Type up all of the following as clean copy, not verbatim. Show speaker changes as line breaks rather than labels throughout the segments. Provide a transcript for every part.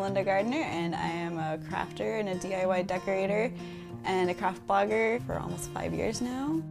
Linda Gardner, and I am a crafter and a DIY decorator and a craft blogger for almost 5 years now.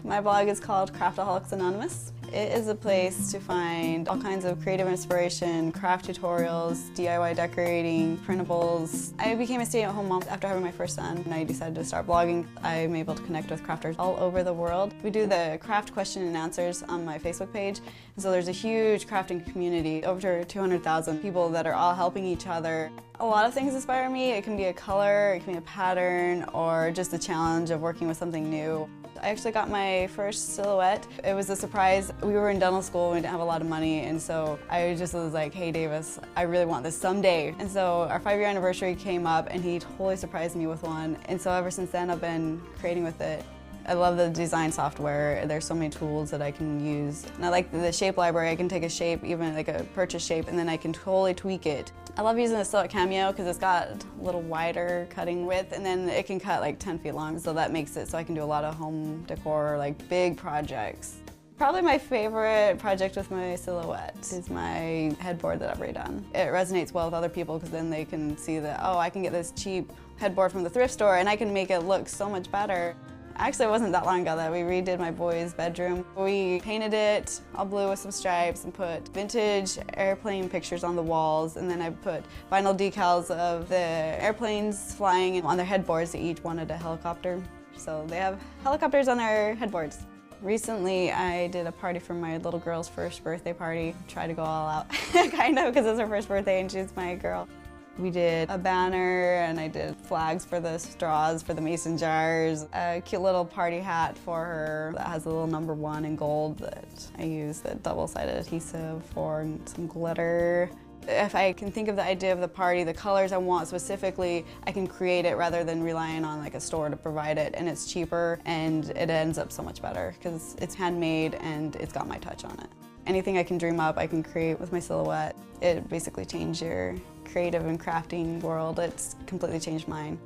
My blog is called Craftaholics Anonymous. It is a place to find all kinds of creative inspiration, craft tutorials, DIY decorating, printables. I became a stay-at-home mom after having my first son, and I decided to start blogging. I'm able to connect with crafters all over the world. We do the craft question and answers on my Facebook page, and so there's a huge crafting community, over 200,000 people that are all helping each other. A lot of things inspire me. It can be a color, it can be a pattern, or just the challenge of working with something new. I actually got my first silhouette. It was a surprise. We were in dental school, we didn't have a lot of money, and so I just was like, hey Davis, I really want this someday. And so our 5-year anniversary came up and he totally surprised me with one. And so ever since then I've been creating with it. I love the design software. There's so many tools that I can use. And I like the shape library. I can take a shape, even like a purchase shape, and then I can totally tweak it. I love using the Silhouette Cameo because it's got a little wider cutting width, and then it can cut like 10 feet long, so that makes it so I can do a lot of home decor, like big projects. Probably my favorite project with my silhouette is my headboard that I've redone. It resonates well with other people because then they can see that, oh, I can get this cheap headboard from the thrift store and I can make it look so much better. Actually, it wasn't that long ago that we redid my boys' bedroom. We painted it all blue with some stripes and put vintage airplane pictures on the walls, and then I put vinyl decals of the airplanes flying on their headboards. They each wanted a helicopter, so they have helicopters on their headboards. Recently, I did a party for my little girl's first birthday party. Tried to go all out, kind of, because it's her first birthday and she's my girl. We did a banner, and I did flags for the straws for the mason jars, a cute little party hat for her that has a little number 1 in gold that I used the double-sided adhesive for, and some glitter. If I can think of the idea of the party, the colors I want specifically, I can create it rather than relying on like a store to provide it, and it's cheaper and it ends up so much better because it's handmade and it's got my touch on it. Anything I can dream up, I can create with my silhouette. It basically changed your creative and crafting world. It's completely changed mine.